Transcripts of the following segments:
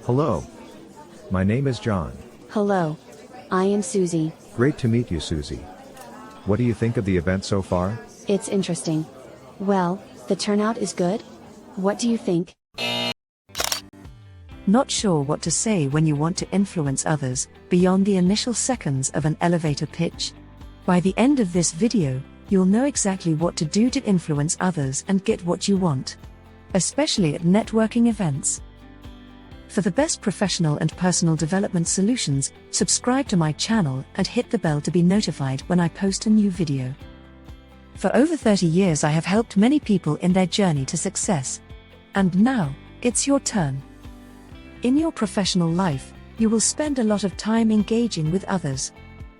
Hello. My name is John. Hello. I am Susie. Great to meet you, Susie. What do you think of the event so far? It's interesting. Well, the turnout is good. What do you think? Not sure what to say when you want to influence others beyond the initial seconds of an elevator pitch? By the end of this video, you'll know exactly what to do to influence others and get what you want. Especially at networking events. For the best professional and personal development solutions, subscribe to my channel and hit the bell to be notified when I post a new video. For over 30 years I have helped many people in their journey to success. And now, it's your turn. In your professional life, you will spend a lot of time engaging with others.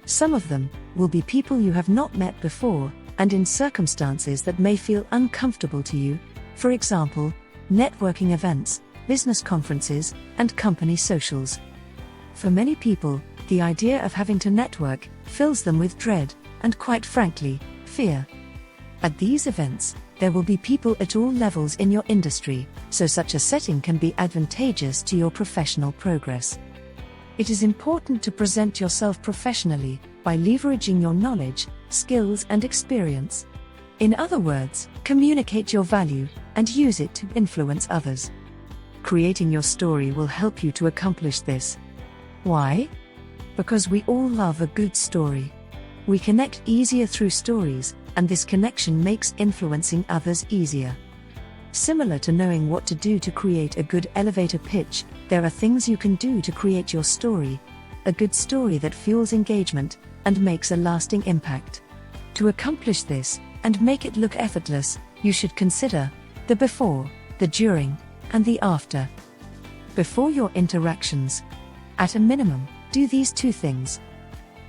Some of them will be people you have not met before, and in circumstances that may feel uncomfortable to you, for example, networking events, business conferences, and company socials. For many people, the idea of having to network fills them with dread, and quite frankly, fear. At these events, there will be people at all levels in your industry, so such a setting can be advantageous to your professional progress. It is important to present yourself professionally by leveraging your knowledge, skills, and experience. In other words, communicate your value and use it to influence others. Creating your story will help you to accomplish this. Why? Because we all love a good story. We connect easier through stories, and this connection makes influencing others easier. Similar to knowing what to do to create a good elevator pitch, there are things you can do to create your story. A good story that fuels engagement and makes a lasting impact. To accomplish this, and make it look effortless, you should consider the before, the during, and the after. Before your interactions. At a minimum, do these two things.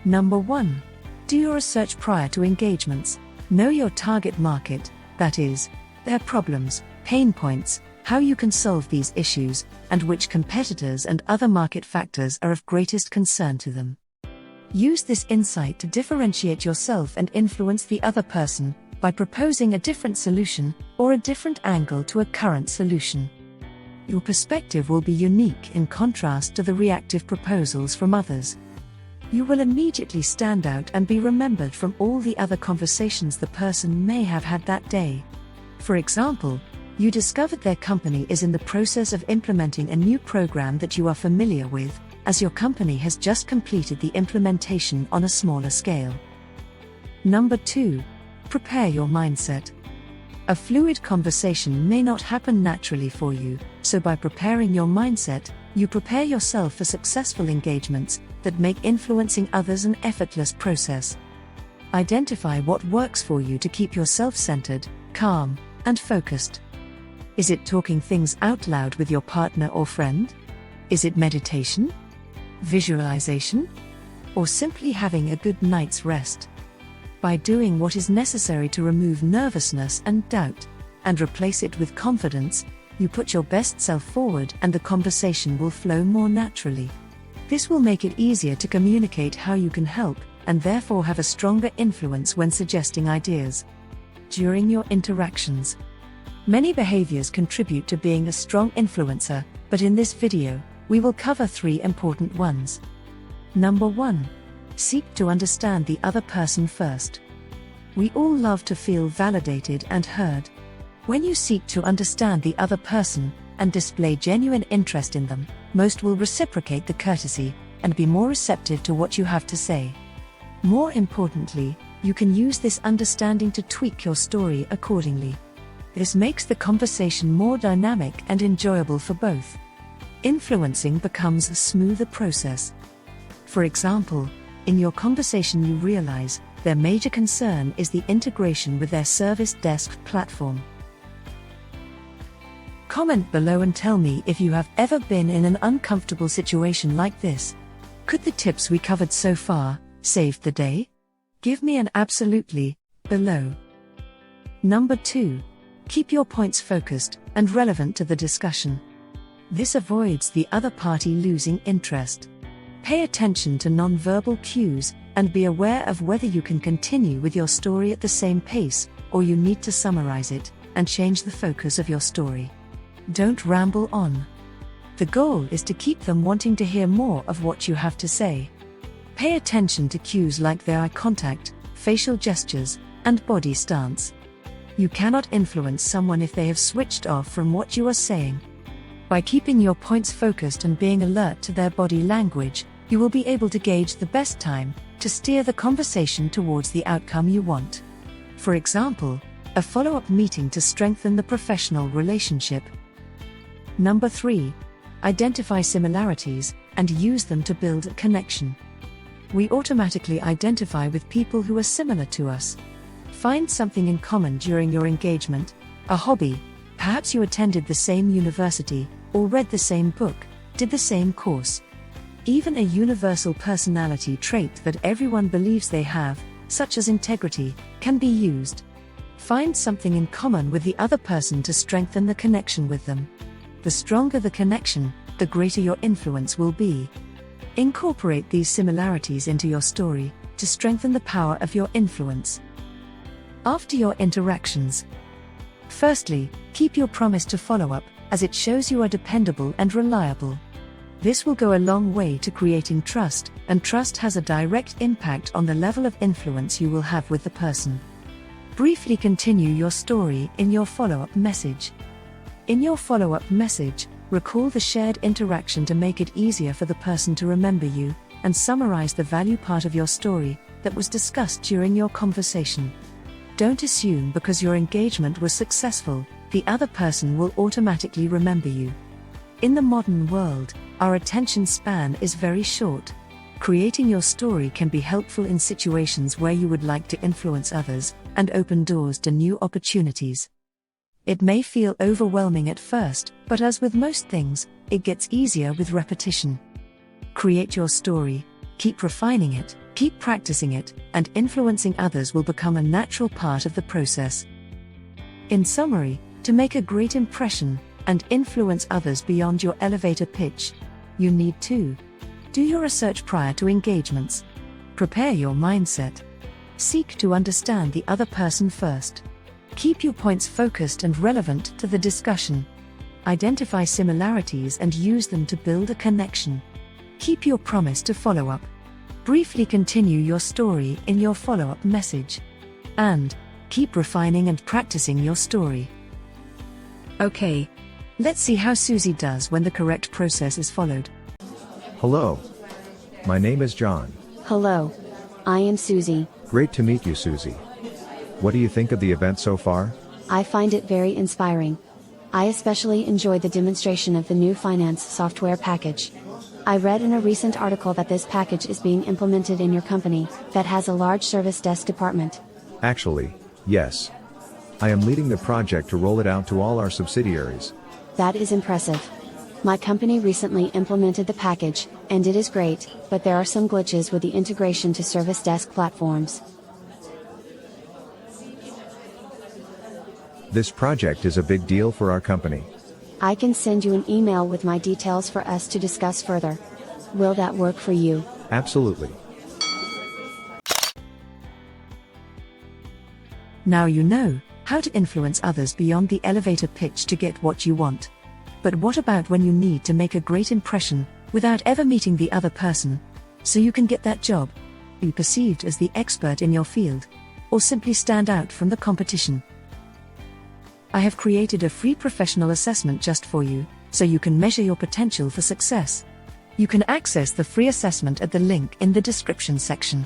Number 1. Do your research prior to engagements. Know your target market, that is, their problems, pain points, how you can solve these issues, and which competitors and other market factors are of greatest concern to them. Use this insight to differentiate yourself and influence the other person by proposing a different solution or a different angle to a current solution. Your perspective will be unique in contrast to the reactive proposals from others. You will immediately stand out and be remembered from all the other conversations the person may have had that day. For example, you discovered their company is in the process of implementing a new program that you are familiar with, as your company has just completed the implementation on a smaller scale. Number 2. Prepare your mindset. A fluid conversation may not happen naturally for you, so by preparing your mindset, you prepare yourself for successful engagements that make influencing others an effortless process. Identify what works for you to keep yourself centered, calm, and focused. Is it talking things out loud with your partner or friend? Is it meditation? Visualization? Or simply having a good night's rest? By doing what is necessary to remove nervousness and doubt, and replace it with confidence, you put your best self forward and the conversation will flow more naturally. This will make it easier to communicate how you can help, and therefore have a stronger influence when suggesting ideas. During your interactions. Many behaviors contribute to being a strong influencer, but in this video, we will cover 3 important ones. Number 1. Seek to understand the other person first. We all love to feel validated and heard. When you seek to understand the other person, and display genuine interest in them, most will reciprocate the courtesy, and be more receptive to what you have to say. More importantly, you can use this understanding to tweak your story accordingly. This makes the conversation more dynamic and enjoyable for both. Influencing becomes a smoother process. For example, in your conversation you realize their major concern is the integration with their service desk platform. Comment below and tell me if you have ever been in an uncomfortable situation like this. Could the tips we covered so far save the day? Give me an absolutely below. Number 2. Keep your points focused and relevant to the discussion. This avoids the other party losing interest. Pay attention to non-verbal cues and be aware of whether you can continue with your story at the same pace, or you need to summarize it and change the focus of your story. Don't ramble on. The goal is to keep them wanting to hear more of what you have to say. Pay attention to cues like their eye contact, facial gestures, and body stance. You cannot influence someone if they have switched off from what you are saying. By keeping your points focused and being alert to their body language, you will be able to gauge the best time to steer the conversation towards the outcome you want. For example, a follow-up meeting to strengthen the professional relationship. Number 3. Identify similarities and use them to build a connection. We automatically identify with people who are similar to us. Find something in common during your engagement, a hobby, perhaps you attended the same university, or read the same book, did the same course. Even a universal personality trait that everyone believes they have, such as integrity, can be used. Find something in common with the other person to strengthen the connection with them. The stronger the connection, the greater your influence will be. Incorporate these similarities into your story to strengthen the power of your influence. After your interactions. Firstly, keep your promise to follow up, as it shows you are dependable and reliable. This will go a long way to creating trust, and trust has a direct impact on the level of influence you will have with the person. Briefly continue your story in your follow-up message. In your follow-up message, recall the shared interaction to make it easier for the person to remember you, and summarize the value part of your story that was discussed during your conversation. Don't assume because your engagement was successful, the other person will automatically remember you. In the modern world, our attention span is very short. Creating your story can be helpful in situations where you would like to influence others and open doors to new opportunities. It may feel overwhelming at first, but as with most things, it gets easier with repetition. Create your story, keep refining it, keep practicing it, and influencing others will become a natural part of the process. In summary, to make a great impression and influence others beyond your elevator pitch, you need to do your research prior to engagements. Prepare your mindset. Seek to understand the other person first. Keep your points focused and relevant to the discussion. Identify similarities and use them to build a connection. Keep your promise to follow up. Briefly continue your story in your follow-up message. And keep refining and practicing your story. Okay. Let's see how Susie does when the correct process is followed. Hello. My name is John. Hello. I am Susie. Great to meet you, Susie. What do you think of the event so far? I find it very inspiring. I especially enjoyed the demonstration of the new finance software package. I read in a recent article that this package is being implemented in your company, that has a large service desk department. Actually, yes. I am leading the project to roll it out to all our subsidiaries. That is impressive. My company recently implemented the package, and it is great, but there are some glitches with the integration to service desk platforms. This project is a big deal for our company. I can send you an email with my details for us to discuss further. Will that work for you? Absolutely. Now you know how to influence others beyond the elevator pitch to get what you want. But what about when you need to make a great impression without ever meeting the other person, so you can get that job, be perceived as the expert in your field, or simply stand out from the competition? I have created a free professional assessment just for you, so you can measure your potential for success. You can access the free assessment at the link in the description section.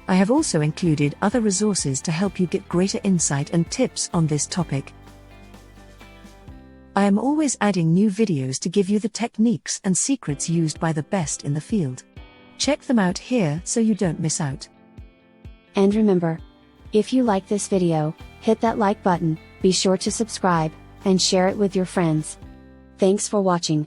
I have also included other resources to help you get greater insight and tips on this topic. I am always adding new videos to give you the techniques and secrets used by the best in the field. Check them out here so you don't miss out. And remember, if you like this video, hit that like button, be sure to subscribe, and share it with your friends. Thanks for watching.